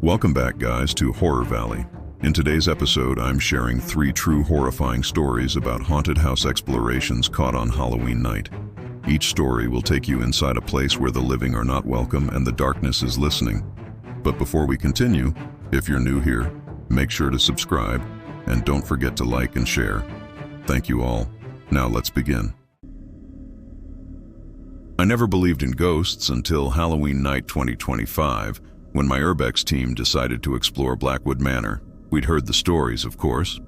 Welcome back, guys, to Horror Valley. In today's episode, I'm sharing 3 true horrifying stories about haunted house explorations caught on Halloween night. Each story will take you inside a place where the living are not welcome and the darkness is listening. But before we continue, if you're new here, make sure to subscribe and don't forget to like and share. Thank you all. Now let's begin. I never believed in ghosts until Halloween night 2025, when my Urbex team decided to explore Blackwood Manor. We'd heard the stories, of course.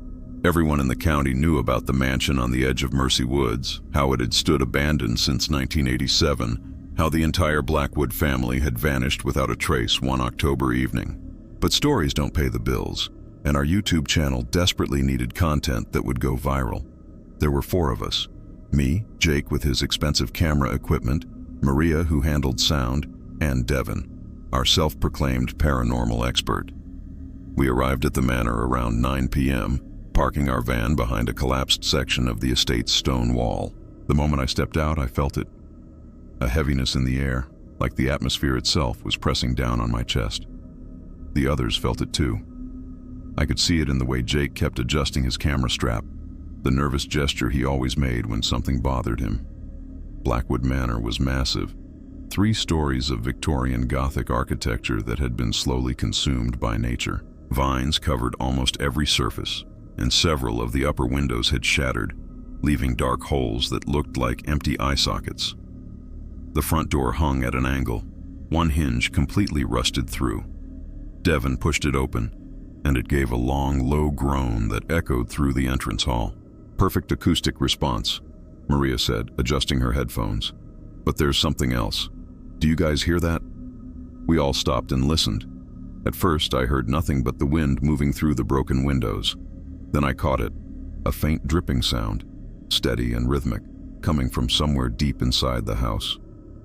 Everyone in the county knew about the mansion on the edge of Mercy Woods, how it had stood abandoned since 1987, how the entire Blackwood family had vanished without a trace one October evening. But stories don't pay the bills, and our YouTube channel desperately needed content that would go viral. There were 4 of us. Me, Jake with his expensive camera equipment, Maria who handled sound, and Devin, our self-proclaimed paranormal expert. We arrived at the manor around 9 p.m., parking our van behind a collapsed section of the estate's stone wall. The moment I stepped out, I felt it. A heaviness in the air, like the atmosphere itself was pressing down on my chest. The others felt it too. I could see it in the way Jake kept adjusting his camera strap, the nervous gesture he always made when something bothered him. Blackwood Manor was massive. 3 stories of Victorian Gothic architecture that had been slowly consumed by nature. Vines covered almost every surface, and several of the upper windows had shattered, leaving dark holes that looked like empty eye sockets. The front door hung at an angle, one hinge completely rusted through. Devin pushed it open, and it gave a long, low groan that echoed through the entrance hall. "Perfect acoustic response," Maria said, adjusting her headphones. "But there's something else. Do you guys hear that?" We all stopped and listened. At first, I heard nothing but the wind moving through the broken windows. Then I caught it, a faint dripping sound, steady and rhythmic, coming from somewhere deep inside the house.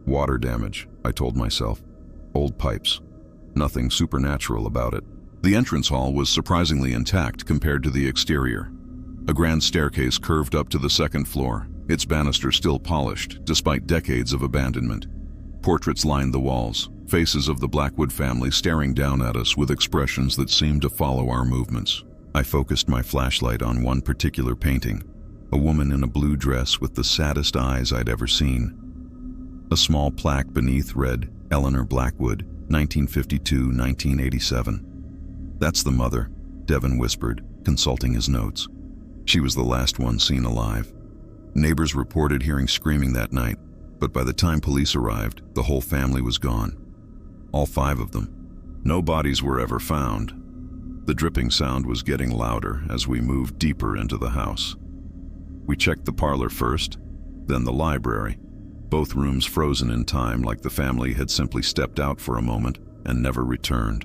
Water damage, I told myself. Old pipes. Nothing supernatural about it. The entrance hall was surprisingly intact compared to the exterior. A grand staircase curved up to the 2nd floor, its banister still polished, despite decades of abandonment. Portraits lined the walls, faces of the Blackwood family staring down at us with expressions that seemed to follow our movements. I focused my flashlight on one particular painting, a woman in a blue dress with the saddest eyes I'd ever seen. A small plaque beneath read, "Eleanor Blackwood, 1952-1987. "That's the mother," Devin whispered, consulting his notes. "She was the last one seen alive." Neighbors reported hearing screaming that night, but by the time police arrived, the whole family was gone. All 5 of them. No bodies were ever found. The dripping sound was getting louder as we moved deeper into the house. We checked the parlor first, then the library, both rooms frozen in time like the family had simply stepped out for a moment and never returned.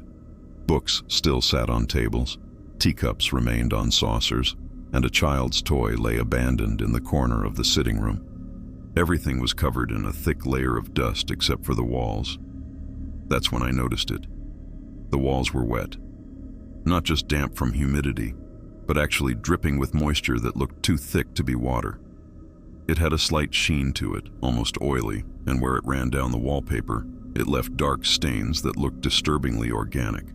Books still sat on tables, teacups remained on saucers, and a child's toy lay abandoned in the corner of the sitting room. Everything was covered in a thick layer of dust except for the walls. That's when I noticed it. The walls were wet. Not just damp from humidity, but actually dripping with moisture that looked too thick to be water. It had a slight sheen to it, almost oily, and where it ran down the wallpaper, it left dark stains that looked disturbingly organic.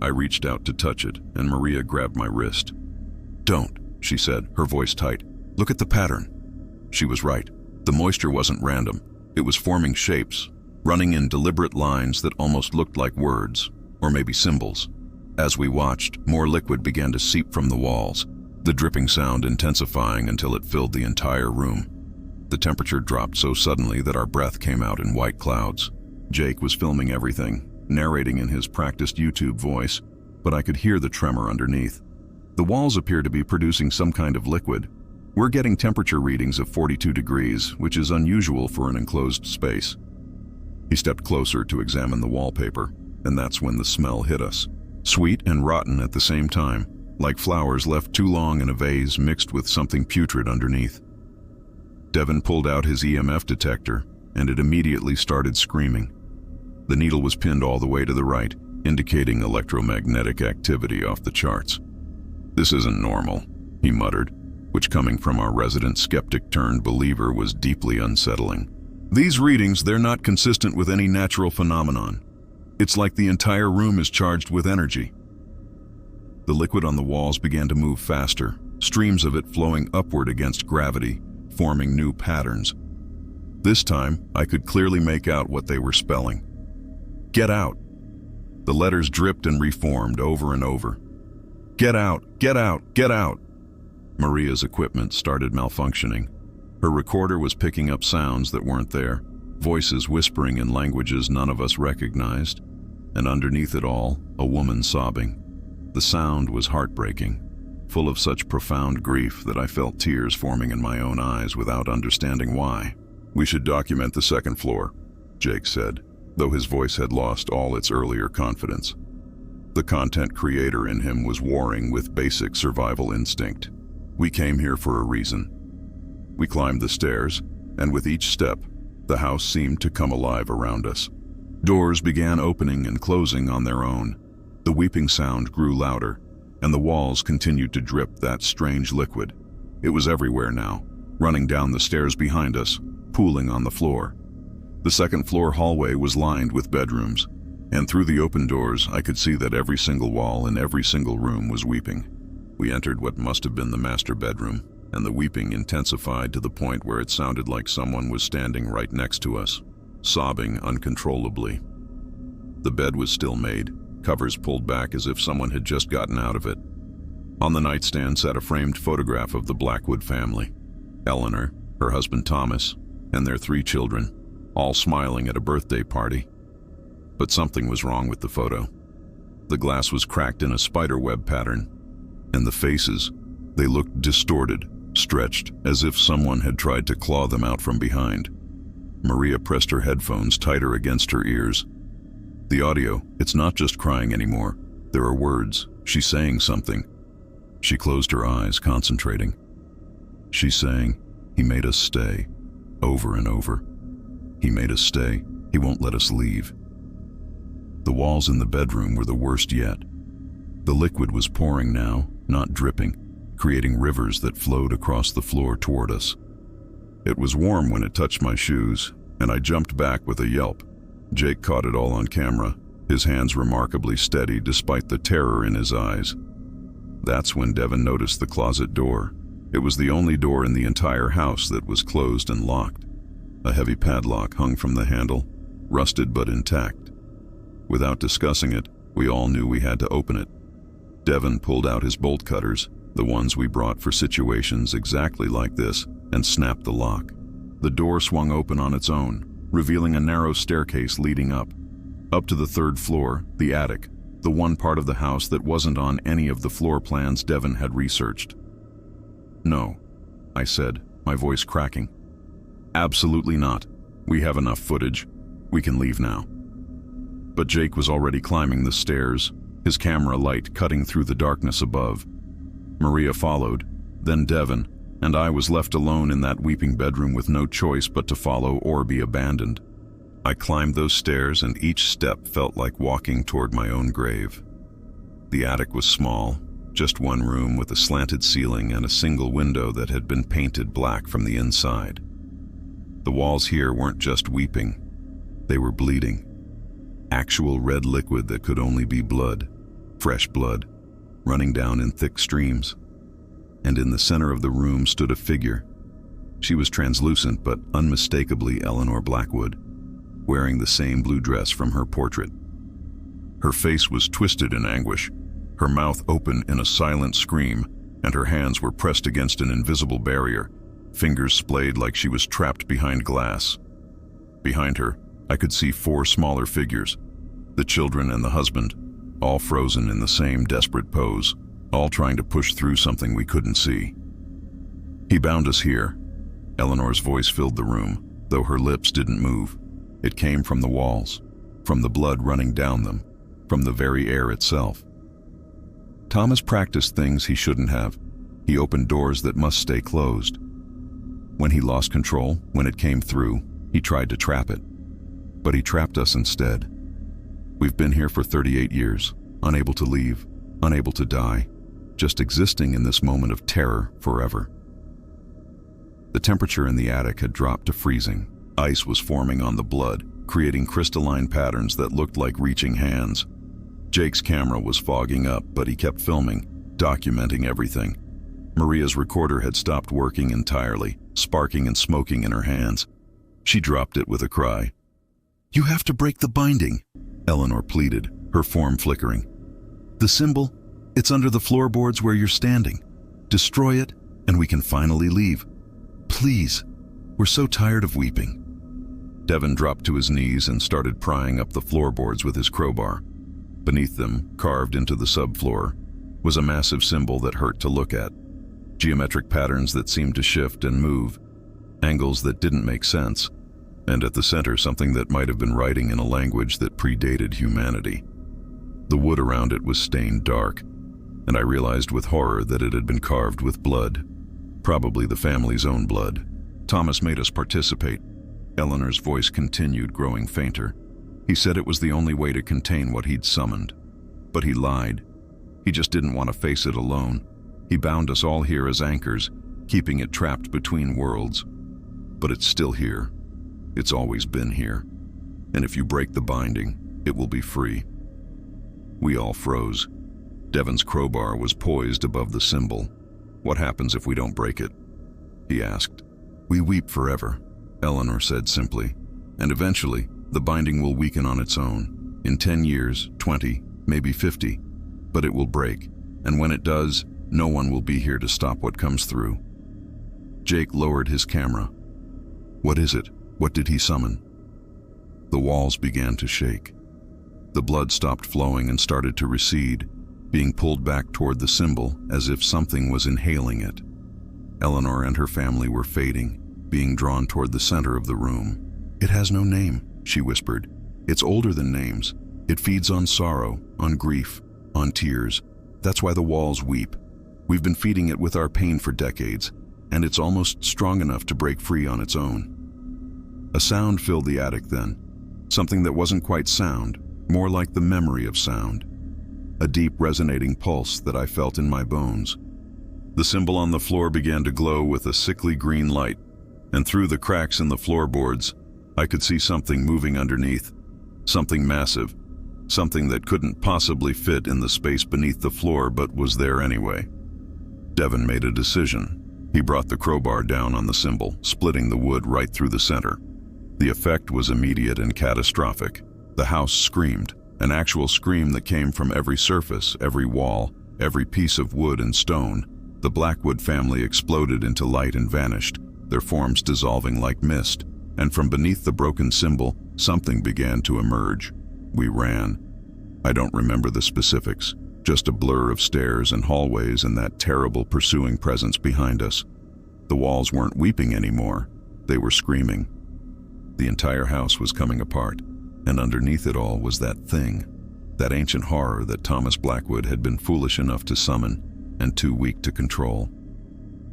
I reached out to touch it, and Maria grabbed my wrist. "Don't," she said, her voice tight. "Look at the pattern." She was right. The moisture wasn't random. It was forming shapes, running in deliberate lines that almost looked like words, or maybe symbols. As we watched, more liquid began to seep from the walls, the dripping sound intensifying until it filled the entire room. The temperature dropped so suddenly that our breath came out in white clouds. Jake was filming everything, narrating in his practiced YouTube voice, but I could hear the tremor underneath. The walls appear to be producing some kind of liquid. We're getting temperature readings of 42 degrees, which is unusual for an enclosed space. He stepped closer to examine the wallpaper, and that's when the smell hit us. Sweet and rotten at the same time, like flowers left too long in a vase mixed with something putrid underneath. Devin pulled out his EMF detector, and it immediately started screaming. The needle was pinned all the way to the right, indicating electromagnetic activity off the charts. "This isn't normal," he muttered, which coming from our resident skeptic-turned-believer was deeply unsettling. "These readings, they're not consistent with any natural phenomenon. It's like the entire room is charged with energy. The liquid on the walls began to move faster, streams of it flowing upward against gravity, forming new patterns. This time, I could clearly make out what they were spelling. Get out. The letters dripped and reformed over and over. Get out, get out, get out. Maria's equipment started malfunctioning. Her recorder was picking up sounds that weren't there, voices whispering in languages none of us recognized, and underneath it all, a woman sobbing. The sound was heartbreaking, full of such profound grief that I felt tears forming in my own eyes without understanding why. We should document the second floor, Jake said, though his voice had lost all its earlier confidence. The content creator in him was warring with basic survival instinct. We came here for a reason. We climbed the stairs, and with each step, the house seemed to come alive around us. Doors began opening and closing on their own. The weeping sound grew louder, and the walls continued to drip that strange liquid. It was everywhere now, running down the stairs behind us, pooling on the floor. The second floor hallway was lined with bedrooms, and through the open doors I could see that every single wall in every single room was weeping. We entered what must have been the master bedroom, and the weeping intensified to the point where it sounded like someone was standing right next to us, sobbing uncontrollably. The bed was still made, covers pulled back as if someone had just gotten out of it. On the nightstand sat a framed photograph of the Blackwood family: Eleanor, her husband Thomas, and their 3 children, all smiling at a birthday party. But something was wrong with the photo. The glass was cracked in a spiderweb pattern, and the faces, they looked distorted, stretched, as if someone had tried to claw them out from behind. Maria pressed her headphones tighter against her ears. The audio, it's not just crying anymore. There are words. She's saying something. She closed her eyes, concentrating. She's saying, "He made us stay," over and over. "He made us stay. He won't let us leave." The walls in the bedroom were the worst yet. The liquid was pouring now, not dripping, creating rivers that flowed across the floor toward us. It was warm when it touched my shoes, and I jumped back with a yelp. Jake caught it all on camera, his hands remarkably steady despite the terror in his eyes. That's when Devin noticed the closet door. It was the only door in the entire house that was closed and locked. A heavy padlock hung from the handle, rusted but intact. Without discussing it, we all knew we had to open it. Devin pulled out his bolt cutters, the ones we brought for situations exactly like this, and snapped the lock. The door swung open on its own, revealing a narrow staircase leading up to the 3rd floor, the attic, the one part of the house that wasn't on any of the floor plans Devin had researched. "No," I said, my voice cracking. "Absolutely not. We have enough footage. We can leave now." But Jake was already climbing the stairs, his camera light cutting through the darkness above. Maria followed, then Devin, and I was left alone in that weeping bedroom with no choice but to follow or be abandoned. I climbed those stairs, and each step felt like walking toward my own grave. The attic was small, just one room with a slanted ceiling and a single window that had been painted black from the inside. The walls here weren't just weeping, they were bleeding. Actual red liquid that could only be blood, fresh blood, running down in thick streams. And in the center of the room stood a figure. She was translucent but unmistakably Eleanor Blackwood, wearing the same blue dress from her portrait. Her face was twisted in anguish, her mouth open in a silent scream, and her hands were pressed against an invisible barrier, fingers splayed like she was trapped behind glass. Behind her, I could see 4 smaller figures, the children and the husband, all frozen in the same desperate pose, all trying to push through something we couldn't see. "He bound us here." Eleanor's voice filled the room, though her lips didn't move. It came from the walls, from the blood running down them, from the very air itself. Thomas practiced things he shouldn't have. He opened doors that must stay closed. When he lost control, when it came through, he tried to trap it. But he trapped us instead. We've been here for 38 years, unable to leave, unable to die, just existing in this moment of terror forever. The temperature in the attic had dropped to freezing. Ice was forming on the blood, creating crystalline patterns that looked like reaching hands. Jake's camera was fogging up, but he kept filming, documenting everything. Maria's recorder had stopped working entirely, sparking and smoking in her hands. She dropped it with a cry. "You have to break the binding," Eleanor pleaded, her form flickering. "The symbol, it's under the floorboards where you're standing. Destroy it, and we can finally leave. Please, we're so tired of weeping." Devin dropped to his knees and started prying up the floorboards with his crowbar. Beneath them, carved into the subfloor, was a massive symbol that hurt to look at. Geometric patterns that seemed to shift and move, angles that didn't make sense, and at the center something that might have been writing in a language that predated humanity. The wood around it was stained dark, and I realized with horror that it had been carved with blood, probably the family's own blood. "Thomas made us participate." Eleanor's voice continued, growing fainter. "He said it was the only way to contain what he'd summoned. But he lied. He just didn't want to face it alone. He bound us all here as anchors, keeping it trapped between worlds. But it's still here. It's always been here. And if you break the binding, it will be free." We all froze. Devin's crowbar was poised above the symbol. "What happens if we don't break it?" he asked. "We weep forever," Eleanor said simply. "And eventually, the binding will weaken on its own. In 10 years, 20, maybe 50. But it will break. And when it does, no one will be here to stop what comes through." Jake lowered his camera. "What is it? What did he summon?" The walls began to shake. The blood stopped flowing and started to recede, being pulled back toward the symbol as if something was inhaling it. Eleanor and her family were fading, being drawn toward the center of the room. "It has no name," she whispered. "It's older than names. It feeds on sorrow, on grief, on tears. That's why the walls weep. We've been feeding it with our pain for decades, and it's almost strong enough to break free on its own." A sound filled the attic then, something that wasn't quite sound, more like the memory of sound. A deep resonating pulse that I felt in my bones. The symbol on the floor began to glow with a sickly green light, and through the cracks in the floorboards, I could see something moving underneath. Something massive, something that couldn't possibly fit in the space beneath the floor but was there anyway. Devin made a decision. He brought the crowbar down on the symbol, splitting the wood right through the center. The effect was immediate and catastrophic. The house screamed, an actual scream that came from every surface, every wall, every piece of wood and stone. The Blackwood family exploded into light and vanished, their forms dissolving like mist, and from beneath the broken symbol, something began to emerge. We ran. I don't remember the specifics, just a blur of stairs and hallways and that terrible pursuing presence behind us. The walls weren't weeping anymore, they were screaming. The entire house was coming apart, and underneath it all was that thing, that ancient horror that Thomas Blackwood had been foolish enough to summon and too weak to control.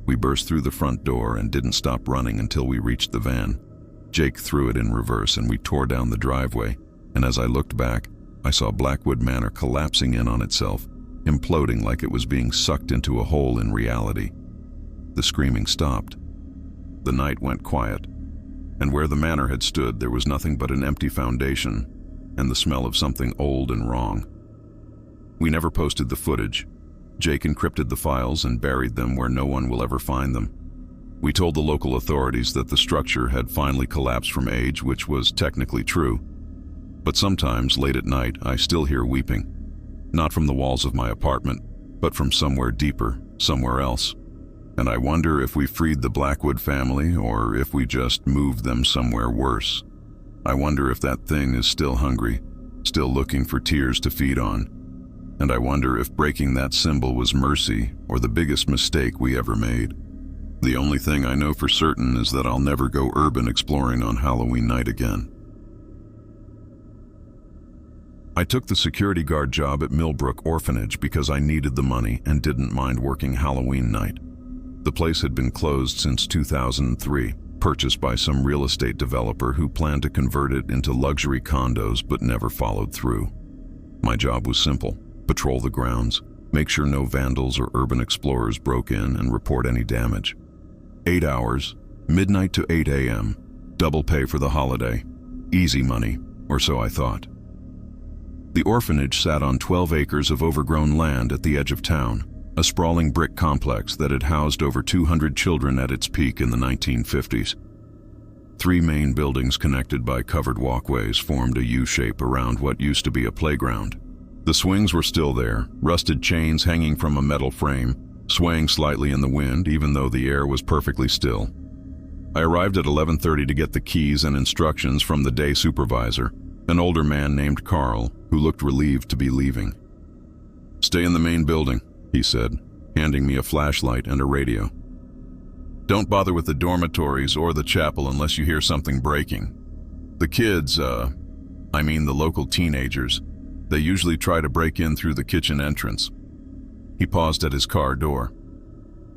We burst through the front door and didn't stop running until we reached the van. Jake threw it in reverse and we tore down the driveway, and as I looked back, I saw Blackwood Manor collapsing in on itself, imploding like it was being sucked into a hole in reality. The screaming stopped. The night went quiet, and where the manor had stood there was nothing but an empty foundation and the smell of something old and wrong. We never posted the footage. Jake encrypted the files and buried them where no one will ever find them. We told the local authorities that the structure had finally collapsed from age, which was technically true. But sometimes, late at night, I still hear weeping. Not from the walls of my apartment, but from somewhere deeper, somewhere else. And I wonder if we freed the Blackwood family or if we just moved them somewhere worse. I wonder if that thing is still hungry, still looking for tears to feed on. And I wonder if breaking that symbol was mercy or the biggest mistake we ever made. The only thing I know for certain is that I'll never go urban exploring on Halloween night again. I took the security guard job at Millbrook Orphanage because I needed the money and didn't mind working Halloween night. The place had been closed since 2003, purchased by some real estate developer who planned to convert it into luxury condos but never followed through. My job was simple: patrol the grounds, make sure no vandals or urban explorers broke in, and report any damage. 8 hours, midnight to 8 a.m., double pay for the holiday. Easy money, or so I thought. The orphanage sat on 12 acres of overgrown land at the edge of town, a sprawling brick complex that had housed over 200 children at its peak in the 1950s. 3 main buildings connected by covered walkways formed a U-shape around what used to be a playground. The swings were still there, rusted chains hanging from a metal frame, swaying slightly in the wind even though the air was perfectly still. I arrived at 11:30 to get the keys and instructions from the day supervisor, an older man named Carl, who looked relieved to be leaving. "Stay in the main building," he said, handing me a flashlight and a radio. "Don't bother with the dormitories or the chapel unless you hear something breaking. The kids, the local teenagers, they usually try to break in through the kitchen entrance." He paused at his car door.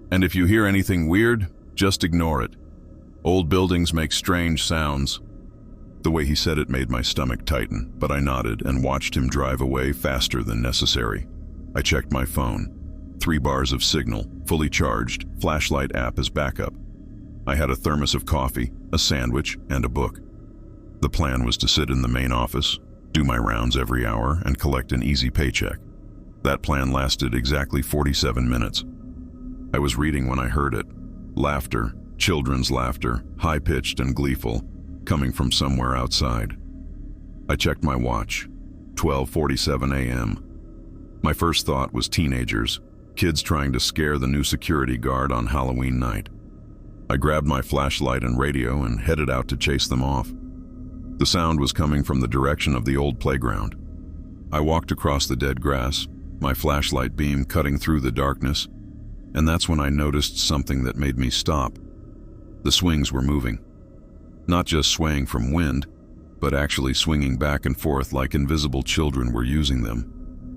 "And if you hear anything weird, just ignore it. Old buildings make strange sounds." The way he said it made my stomach tighten, but I nodded and watched him drive away faster than necessary. I checked my phone. 3 bars of signal, fully charged, flashlight app as backup. I had a thermos of coffee, a sandwich, and a book. The plan was to sit in the main office, do my rounds every hour, and collect an easy paycheck. That plan lasted exactly 47 minutes. I was reading when I heard it. Laughter, children's laughter, high-pitched and gleeful, coming from somewhere outside. I checked my watch. 12:47 a.m. My first thought was teenagers, kids trying to scare the new security guard on Halloween night. I grabbed my flashlight and radio and headed out to chase them off. The sound was coming from the direction of the old playground. I walked across the dead grass, my flashlight beam cutting through the darkness, and that's when I noticed something that made me stop. The swings were moving. Not just swaying from wind, but actually swinging back and forth like invisible children were using them.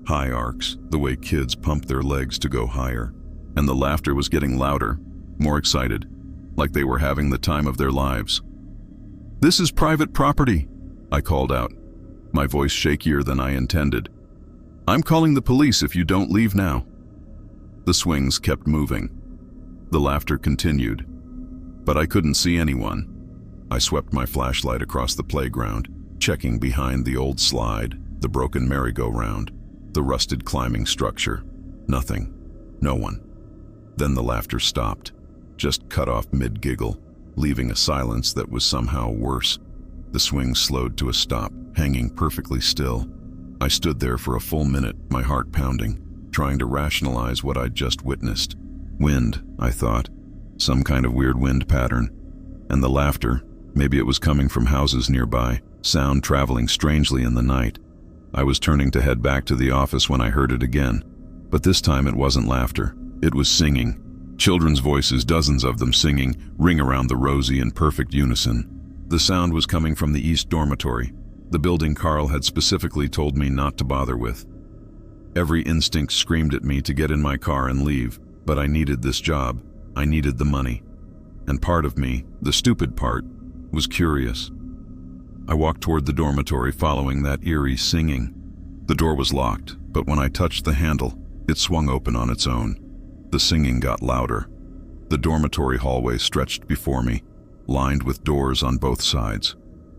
High arcs, the way kids pump their legs to go higher. And the laughter was getting louder, more excited, like they were having the time of their lives. "This is private property," I called out, my voice shakier than I intended. "I'm calling the police if you don't leave now." The swings kept moving. The laughter continued, but I couldn't see anyone. I swept my flashlight across the playground, checking behind the old slide, the broken merry-go-round, the rusted climbing structure. Nothing. No one. Then the laughter stopped, just cut off mid-giggle, leaving a silence that was somehow worse. The swing slowed to a stop, hanging perfectly still. I stood there for a full minute, my heart pounding, trying to rationalize what I'd just witnessed. Wind, I thought. Some kind of weird wind pattern. And the laughter, maybe it was coming from houses nearby, sound traveling strangely in the night. I was turning to head back to the office when I heard it again. But this time it wasn't laughter. It was singing. Children's voices, dozens of them singing, ring around the rosy in perfect unison. The sound was coming from the East Dormitory, the building Carl had specifically told me not to bother with. Every instinct screamed at me to get in my car and leave, but I needed this job. I needed the money. And part of me, the stupid part, was curious. I walked toward the dormitory following that eerie singing. The door was locked, but when I touched the handle, it swung open on its own. The singing got louder. The dormitory hallway stretched before me, lined with doors on both sides.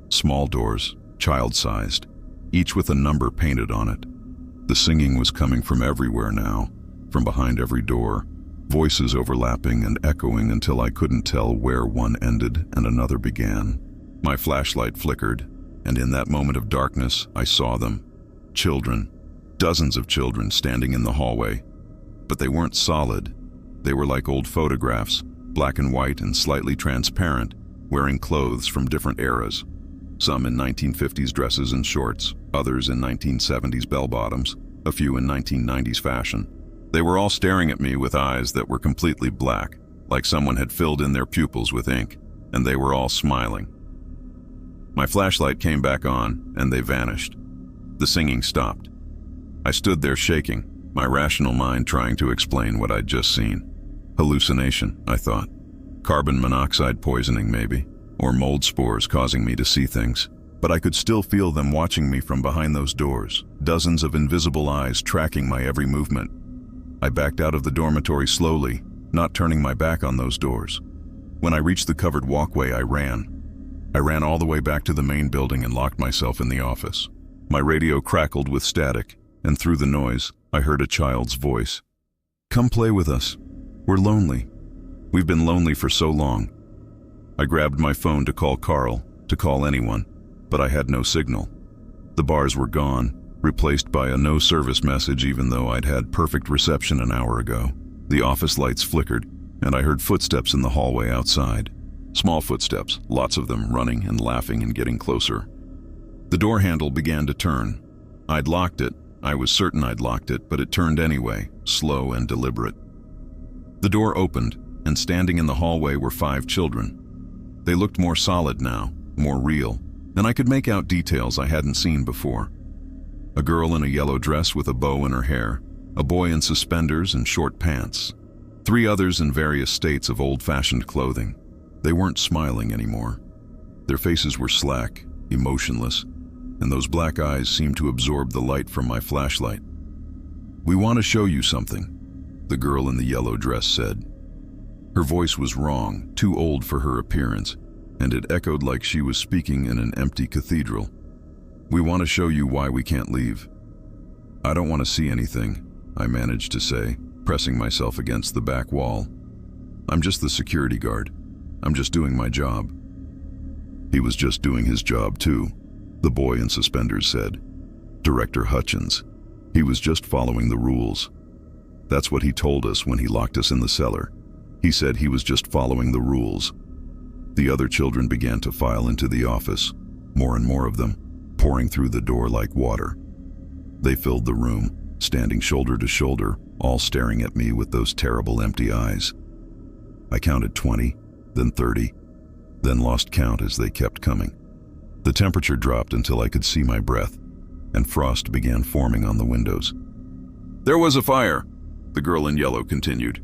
Small doors, child-sized, each with a number painted on it. The singing was coming from everywhere now, from behind every door, voices overlapping and echoing until I couldn't tell where one ended and another began. My flashlight flickered, and in that moment of darkness, I saw them. Children, dozens of children standing in the hallway. But they weren't solid. They were like old photographs, black and white and slightly transparent, wearing clothes from different eras. Some in 1950s dresses and shorts, others in 1970s bell-bottoms, a few in 1990s fashion. They were all staring at me with eyes that were completely black, like someone had filled in their pupils with ink, and they were all smiling. My flashlight came back on, and they vanished. The singing stopped. I stood there shaking, my rational mind trying to explain what I'd just seen. Hallucination, I thought. Carbon monoxide poisoning, maybe, or mold spores causing me to see things. But I could still feel them watching me from behind those doors, dozens of invisible eyes tracking my every movement. I backed out of the dormitory slowly, not turning my back on those doors. When I reached the covered walkway, I ran. I ran all the way back to the main building and locked myself in the office. My radio crackled with static, and through the noise, I heard a child's voice. "Come play with us. We're lonely. We've been lonely for so long." I grabbed my phone to call Carl, to call anyone, but I had no signal. The bars were gone, replaced by a no service message even though I'd had perfect reception an hour ago. The office lights flickered, and I heard footsteps in the hallway outside. Small footsteps, lots of them, running and laughing and getting closer. The door handle began to turn. I'd locked it. I was certain I'd locked it, but it turned anyway, slow and deliberate. The door opened, and standing in the hallway were 5 children. They looked more solid now, more real, and I could make out details I hadn't seen before. A girl in a yellow dress with a bow in her hair, a boy in suspenders and short pants, 3 others in various states of old-fashioned clothing. They weren't smiling anymore. Their faces were slack, emotionless, and those black eyes seemed to absorb the light from my flashlight. "We want to show you something," the girl in the yellow dress said. Her voice was wrong, too old for her appearance, and it echoed like she was speaking in an empty cathedral. "We want to show you why we can't leave." "I don't want to see anything," I managed to say, pressing myself against the back wall. "I'm just the security guard. I'm just doing my job." He was just doing his job too, the boy in suspenders said. Director Hutchins. He was just following the rules. That's what he told us when he locked us in the cellar. He said he was just following the rules. The other children began to file into the office, more and more of them, pouring through the door like water. They filled the room, standing shoulder to shoulder, all staring at me with those terrible empty eyes. I counted 20, then 30, then lost count as they kept coming. The temperature dropped until I could see my breath, and frost began forming on the windows. "There was a fire," the girl in yellow continued.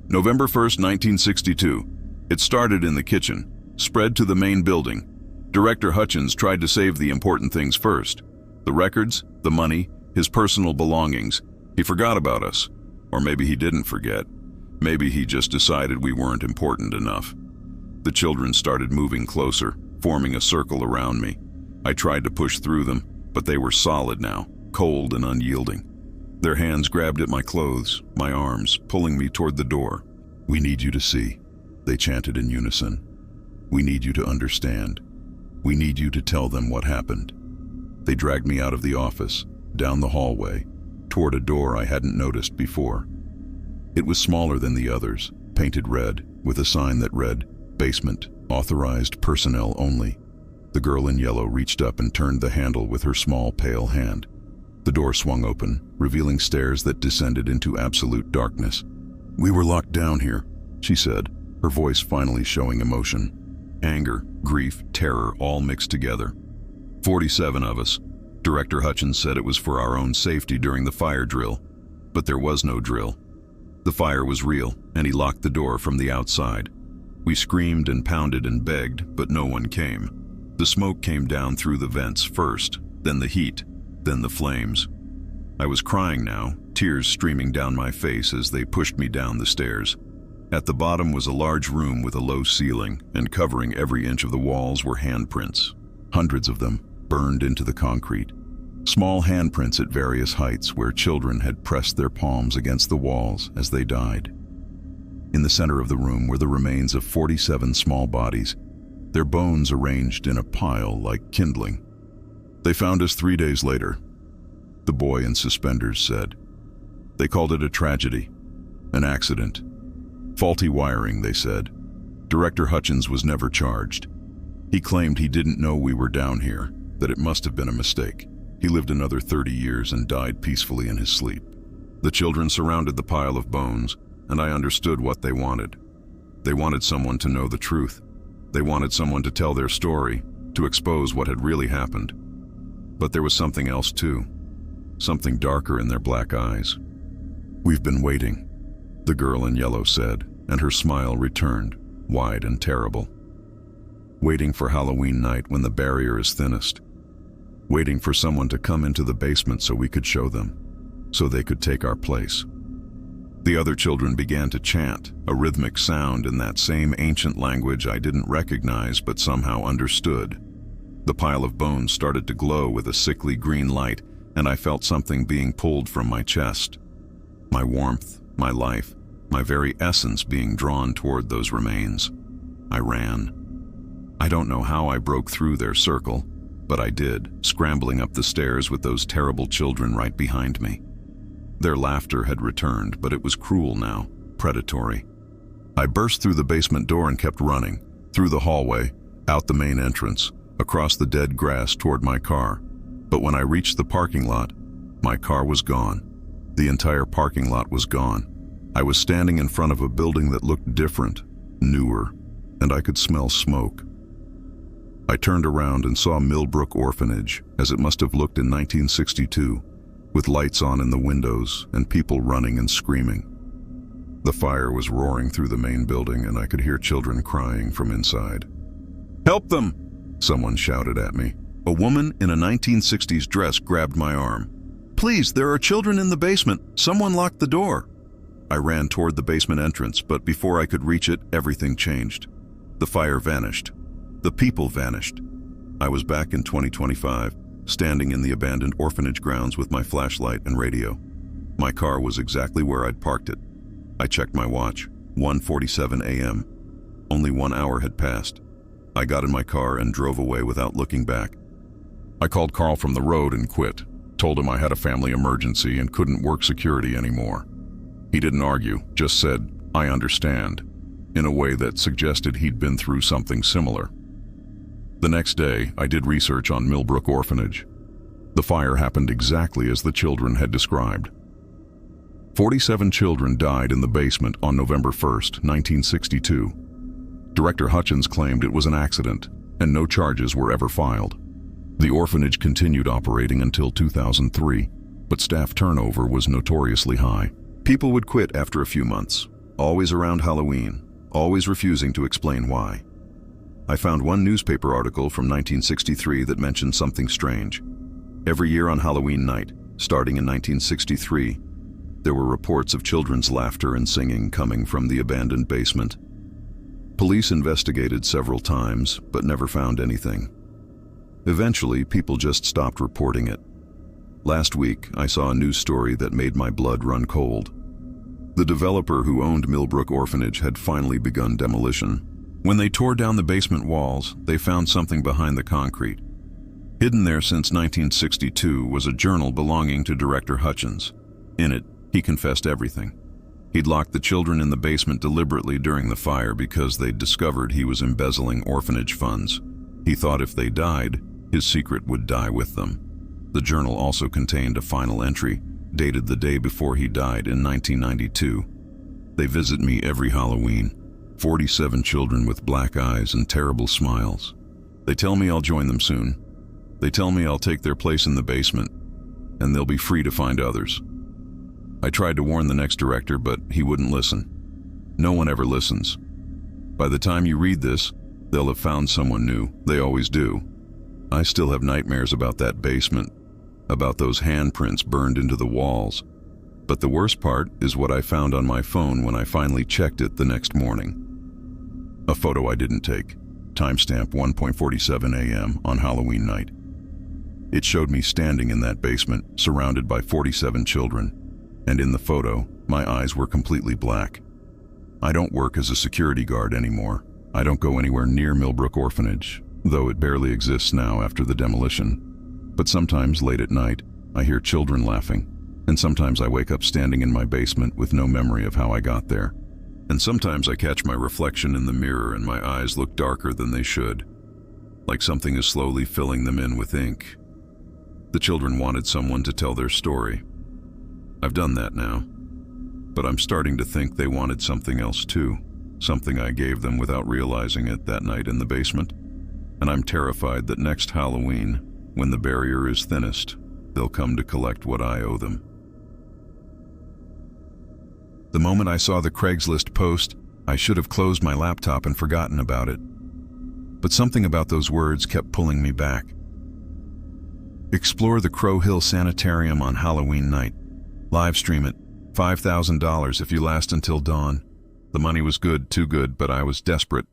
"November 1st, 1962. It started in the kitchen, spread to the main building. Director Hutchins tried to save the important things first. The records, the money, his personal belongings. He forgot about us. Or maybe he didn't forget. Maybe he just decided we weren't important enough." The children started moving closer, forming a circle around me. I tried to push through them, but they were solid now, cold and unyielding. Their hands grabbed at my clothes, my arms, pulling me toward the door. "We need you to see," they chanted in unison. "We need you to understand. We need you to tell them what happened." They dragged me out of the office, down the hallway, toward a door I hadn't noticed before. It was smaller than the others, painted red, with a sign that read, "Basement, authorized personnel only." The girl in yellow reached up and turned the handle with her small, pale hand. The door swung open, revealing stairs that descended into absolute darkness. "We were locked down here," she said, her voice finally showing emotion. Anger, grief, terror, all mixed together. 47 of us. Director Hutchins said it was for our own safety during the fire drill, but there was no drill. The fire was real, and he locked the door from the outside. We screamed and pounded and begged, but no one came. The smoke came down through the vents first, then the heat, then the flames. I was crying now, tears streaming down my face as they pushed me down the stairs. At the bottom was a large room with a low ceiling, and covering every inch of the walls were handprints. Hundreds of them, burned into the concrete. Small handprints at various heights where children had pressed their palms against the walls as they died. In the center of the room were the remains of 47 small bodies, their bones arranged in a pile like kindling. "They found us 3 days later," the boy in suspenders said. "They called it a tragedy, an accident. Faulty wiring, they said. Director Hutchins was never charged. He claimed he didn't know we were down here, that it must have been a mistake. He lived another 30 years and died peacefully in his sleep." The children surrounded the pile of bones, and I understood what they wanted. They wanted someone to know the truth. They wanted someone to tell their story, to expose what had really happened. But there was something else too, something darker in their black eyes. "We've been waiting," the girl in yellow said, and her smile returned, wide and terrible. "Waiting for Halloween night when the barrier is thinnest. Waiting for someone to come into the basement so we could show them, so they could take our place." The other children began to chant, a rhythmic sound in that same ancient language I didn't recognize but somehow understood. The pile of bones started to glow with a sickly green light, and I felt something being pulled from my chest. My warmth, my life, my very essence being drawn toward those remains. I ran. I don't know how I broke through their circle, but I did, scrambling up the stairs with those terrible children right behind me. Their laughter had returned, but it was cruel now, predatory. I burst through the basement door and kept running, through the hallway, out the main entrance, across the dead grass toward my car. But when I reached the parking lot, my car was gone. The entire parking lot was gone. I was standing in front of a building that looked different, newer, and I could smell smoke. I turned around and saw Millbrook Orphanage, as it must have looked in 1962, with lights on in the windows and people running and screaming. The fire was roaring through the main building and I could hear children crying from inside. "Help them!" someone shouted at me. A woman in a 1960s dress grabbed my arm. "Please, there are children in the basement. Someone locked the door." I ran toward the basement entrance, but before I could reach it, everything changed. The fire vanished. The people vanished. I was back in 2025, standing in the abandoned orphanage grounds with my flashlight and radio. My car was exactly where I'd parked it. I checked my watch, 1:47 a.m. Only 1 hour had passed. I got in my car and drove away without looking back. I called Carl from the road and quit, told him I had a family emergency and couldn't work security anymore. He didn't argue, just said, "I understand," in a way that suggested he'd been through something similar. The next day, I did research on Millbrook Orphanage. The fire happened exactly as the children had described. 47 children died in the basement on November 1st, 1962. Director Hutchins claimed it was an accident, and no charges were ever filed. The orphanage continued operating until 2003, but staff turnover was notoriously high. People would quit after a few months, always around Halloween, always refusing to explain why. I found one newspaper article from 1963 that mentioned something strange. Every year on Halloween night, starting in 1963, there were reports of children's laughter and singing coming from the abandoned basement. Police investigated several times, but never found anything. Eventually, people just stopped reporting it. Last week, I saw a news story that made my blood run cold. The developer who owned Millbrook Orphanage had finally begun demolition. When they tore down the basement walls, they found something behind the concrete. Hidden there since 1962 was a journal belonging to Director Hutchins. In it, he confessed everything. He'd locked the children in the basement deliberately during the fire because they'd discovered he was embezzling orphanage funds. He thought if they died, his secret would die with them. The journal also contained a final entry, dated the day before he died in 1992. They visit me every Halloween. 47 children with black eyes and terrible smiles. They tell me I'll join them soon. They tell me I'll take their place in the basement, and they'll be free to find others. I tried to warn the next director, but he wouldn't listen. No one ever listens. By the time you read this, they'll have found someone new. They always do. I still have nightmares about that basement, about those handprints burned into the walls. But the worst part is what I found on my phone when I finally checked it the next morning. A photo I didn't take, timestamp 1:47 a.m. on Halloween night. It showed me standing in that basement, surrounded by 47 children, and in the photo, my eyes were completely black. I don't work as a security guard anymore. I don't go anywhere near Millbrook Orphanage, though it barely exists now after the demolition. But sometimes late at night, I hear children laughing, and sometimes I wake up standing in my basement with no memory of how I got there. And sometimes I catch my reflection in the mirror and my eyes look darker than they should, like something is slowly filling them in with ink. The children wanted someone to tell their story. I've done that now, but I'm starting to think they wanted something else too, something I gave them without realizing it that night in the basement. And I'm terrified that next Halloween, when the barrier is thinnest, they'll come to collect what I owe them. The moment I saw the Craigslist post, I should have closed my laptop and forgotten about it. But something about those words kept pulling me back. Explore the Crow Hill Sanitarium on Halloween night. Live stream it. $5,000 if you last until dawn. The money was good, too good, but I was desperate.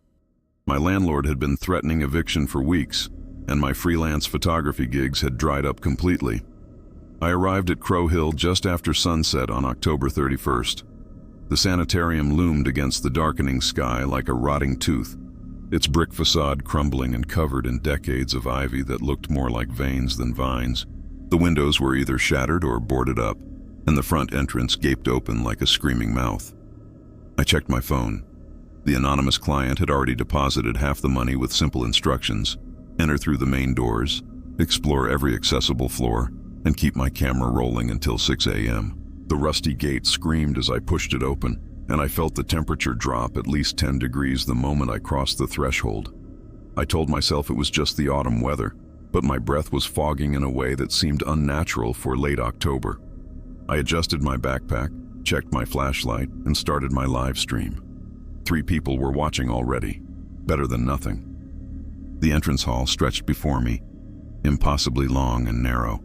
My landlord had been threatening eviction for weeks, and my freelance photography gigs had dried up completely. I arrived at Crow Hill just after sunset on October 31st. The sanitarium loomed against the darkening sky like a rotting tooth, its brick facade crumbling and covered in decades of ivy that looked more like veins than vines. The windows were either shattered or boarded up, and the front entrance gaped open like a screaming mouth. I checked my phone. The anonymous client had already deposited half the money with simple instructions: enter through the main doors, explore every accessible floor, and keep my camera rolling until 6 a.m. The rusty gate screamed as I pushed it open, and I felt the temperature drop at least 10 degrees the moment I crossed the threshold. I told myself it was just the autumn weather, but my breath was fogging in a way that seemed unnatural for late October. I adjusted my backpack, checked my flashlight, and started my live stream. 3 people were watching already. Better than nothing. The entrance hall stretched before me, impossibly long and narrow.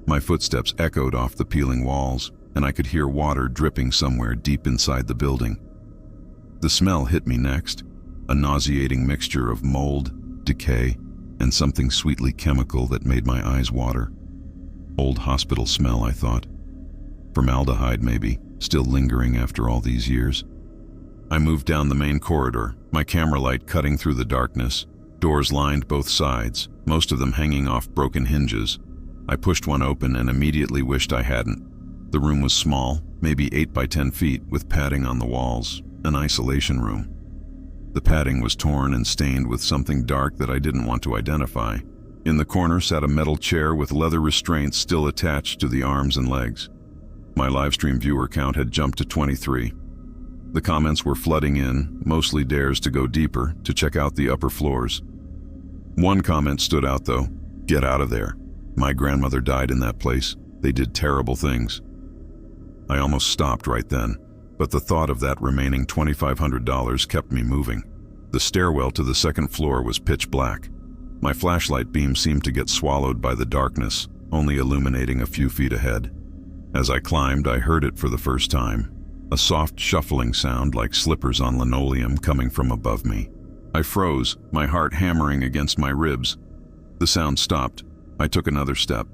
My footsteps echoed off the peeling walls, and I could hear water dripping somewhere deep inside the building. The smell hit me next, a nauseating mixture of mold, decay, and something sweetly chemical that made my eyes water. Old hospital smell, I thought. Formaldehyde, maybe, still lingering after all these years. I moved down the main corridor, my camera light cutting through the darkness. Doors lined both sides, most of them hanging off broken hinges. I pushed one open and immediately wished I hadn't. The room was small, maybe 8 by 10 feet, with padding on the walls, an isolation room. The padding was torn and stained with something dark that I didn't want to identify. In the corner sat a metal chair with leather restraints still attached to the arms and legs. My livestream viewer count had jumped to 23. The comments were flooding in, mostly dares to go deeper, to check out the upper floors. One comment stood out though: "Get out of there. My grandmother died in that place. They did terrible things." I almost stopped right then, but the thought of that remaining $2,500 kept me moving. The stairwell to the second floor was pitch black. My flashlight beam seemed to get swallowed by the darkness, only illuminating a few feet ahead. As I climbed, I heard it for the first time. A soft shuffling sound like slippers on linoleum coming from above me. I froze, my heart hammering against my ribs. The sound stopped. I took another step.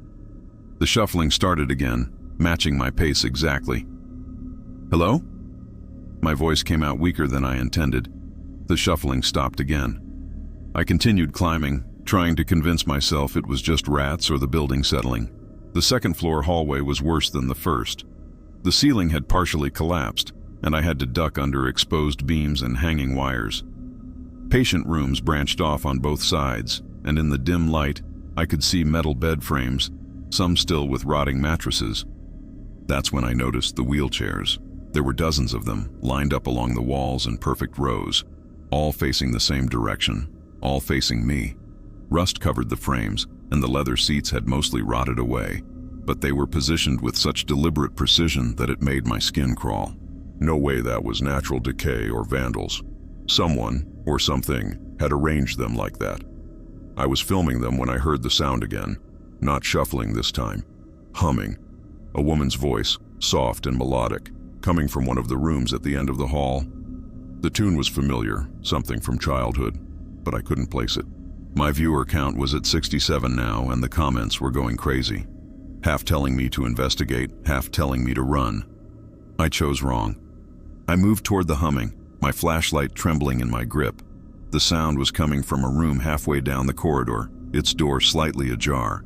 The shuffling started again, matching my pace exactly. "Hello?" My voice came out weaker than I intended. The shuffling stopped again. I continued climbing, trying to convince myself it was just rats or the building settling. The second floor hallway was worse than the first. The ceiling had partially collapsed, and I had to duck under exposed beams and hanging wires. Patient rooms branched off on both sides, and in the dim light, I could see metal bed frames, some still with rotting mattresses. That's when I noticed the wheelchairs. There were dozens of them, lined up along the walls in perfect rows, all facing the same direction, all facing me. Rust covered the frames, and the leather seats had mostly rotted away, but they were positioned with such deliberate precision that it made my skin crawl. No way that was natural decay or vandals. Someone, or something, had arranged them like that. I was filming them when I heard the sound again, not shuffling this time, humming. A woman's voice, soft and melodic, coming from one of the rooms at the end of the hall. The tune was familiar, something from childhood, but I couldn't place it. My viewer count was at 67 now, and the comments were going crazy. Half telling me to investigate, half telling me to run. I chose wrong. I moved toward the humming, my flashlight trembling in my grip. The sound was coming from a room halfway down the corridor, its door slightly ajar.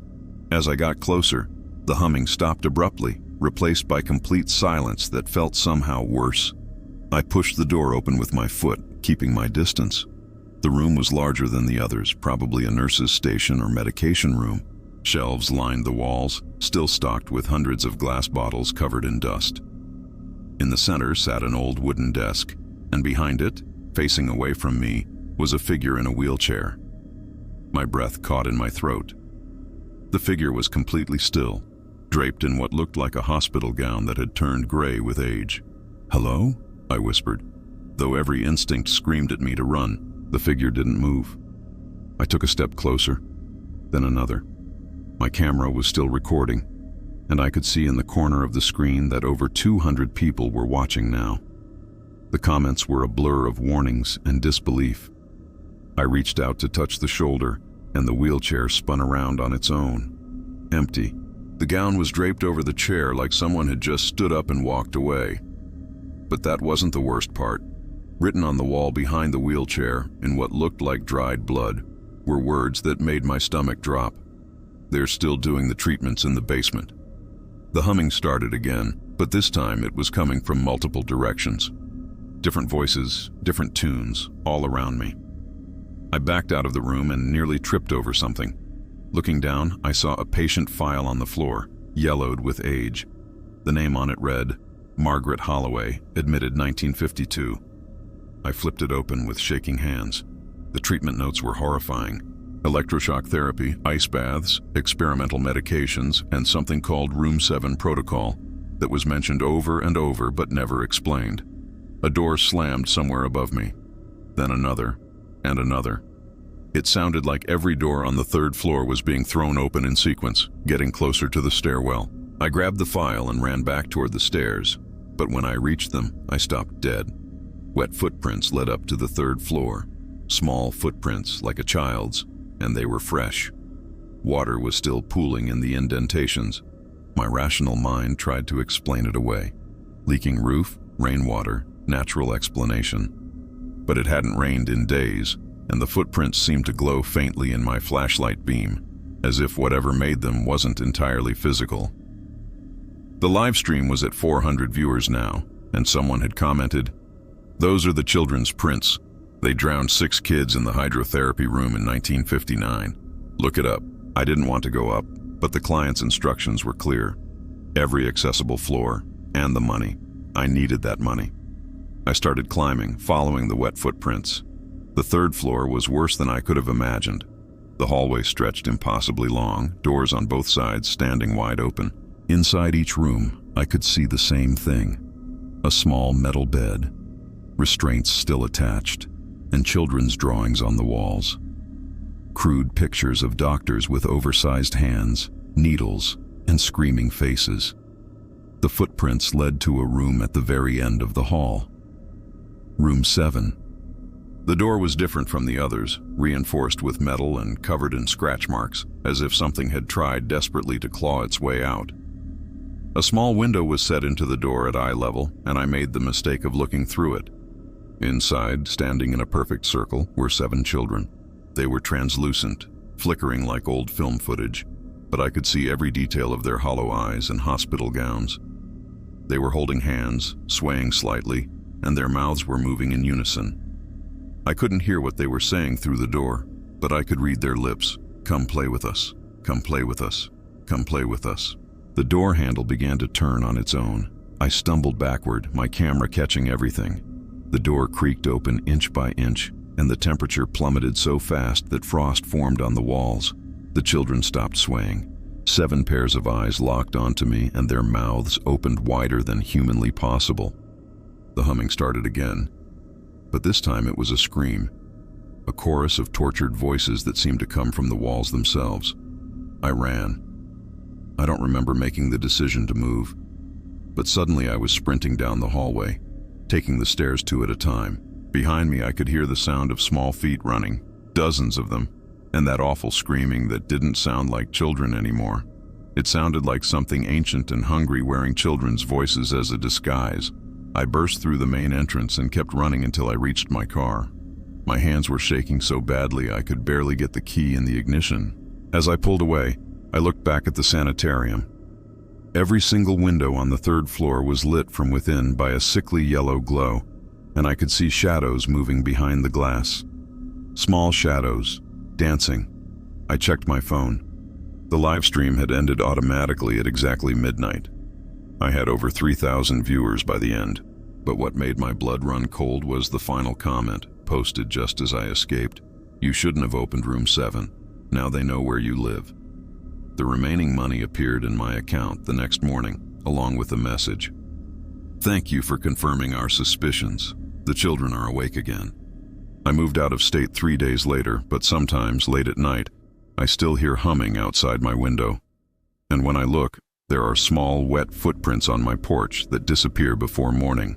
As I got closer, the humming stopped abruptly, replaced by complete silence that felt somehow worse. I pushed the door open with my foot, keeping my distance. The room was larger than the others, probably a nurse's station or medication room. Shelves lined the walls, still stocked with hundreds of glass bottles covered in dust. In the center sat an old wooden desk, and behind it, facing away from me, was a figure in a wheelchair. My breath caught in my throat. The figure was completely still, draped in what looked like a hospital gown that had turned gray with age. "Hello?" I whispered. Though every instinct screamed at me to run, the figure didn't move. I took a step closer, then another. My camera was still recording. and I could see in the corner of the screen that over 200 people were watching now. The comments were a blur of warnings and disbelief. I reached out to touch the shoulder, and the wheelchair spun around on its own. Empty. The gown was draped over the chair like someone had just stood up and walked away. But that wasn't the worst part. Written on the wall behind the wheelchair, in what looked like dried blood, were words that made my stomach drop. "They're still doing the treatments in the basement." The humming started again, but this time it was coming from multiple directions. Different voices, different tunes, all around me. I backed out of the room and nearly tripped over something. Looking down, I saw a patient file on the floor, yellowed with age. The name on it read, Margaret Holloway, admitted 1952. I flipped it open with shaking hands. The treatment notes were horrifying. Electroshock therapy, ice baths, experimental medications, and something called Room 7 protocol that was mentioned over and over but never explained. A door slammed somewhere above me, then another, and another. It sounded like every door on the third floor was being thrown open in sequence, getting closer to the stairwell. I grabbed the file and ran back toward the stairs, but when I reached them, I stopped dead. Wet footprints led up to the third floor, small footprints like a child's, and they were fresh. Water was still pooling in the indentations. My rational mind tried to explain it away. Leaking roof, rainwater, natural explanation. But it hadn't rained in days, and the footprints seemed to glow faintly in my flashlight beam, as if whatever made them wasn't entirely physical. The live stream was at 400 viewers now, and someone had commented, "Those are the children's prints. They drowned 6 kids in the hydrotherapy room in 1959. Look it up." I didn't want to go up, but the client's instructions were clear. Every accessible floor, and the money. I needed that money. I started climbing, following the wet footprints. The third floor was worse than I could have imagined. The hallway stretched impossibly long, doors on both sides standing wide open. Inside each room, I could see the same thing. A small metal bed, restraints still attached, and children's drawings on the walls. Crude pictures of doctors with oversized hands, needles, and screaming faces. The footprints led to a room at the very end of the hall. Room 7. The door was different from the others, reinforced with metal and covered in scratch marks, as if something had tried desperately to claw its way out. A small window was set into the door at eye level, and I made the mistake of looking through it. Inside, standing in a perfect circle, were 7 children. They were translucent, flickering like old film footage, but I could see every detail of their hollow eyes and hospital gowns. They were holding hands, swaying slightly, and their mouths were moving in unison. I couldn't hear what they were saying through the door, but I could read their lips. "Come play with us. Come play with us. Come play with us." The door handle began to turn on its own. I stumbled backward, my camera catching everything. The door creaked open inch by inch, and the temperature plummeted so fast that frost formed on the walls. The children stopped swaying. 7 pairs of eyes locked onto me, and their mouths opened wider than humanly possible. The humming started again, but this time it was a scream, a chorus of tortured voices that seemed to come from the walls themselves. I ran. I don't remember making the decision to move, but suddenly I was sprinting down the hallway, taking the stairs 2 at a time. Behind me I could hear the sound of small feet running, dozens of them, and that awful screaming that didn't sound like children anymore. It sounded like something ancient and hungry wearing children's voices as a disguise. I burst through the main entrance and kept running until I reached my car. My hands were shaking so badly I could barely get the key in the ignition. As I pulled away, I looked back at the sanitarium. Every single window on the third floor was lit from within by a sickly yellow glow, and I could see shadows moving behind the glass. Small shadows, dancing. I checked my phone. The live stream had ended automatically at exactly midnight. I had over 3,000 viewers by the end, but what made my blood run cold was the final comment, posted just as I escaped. "You shouldn't have opened room 7. Now they know where you live." The remaining money appeared in my account the next morning, along with a message. "Thank you for confirming our suspicions. The children are awake again." I moved out of state 3 days later, but sometimes, late at night, I still hear humming outside my window. And when I look, There are small, wet footprints on my porch that disappear before morning.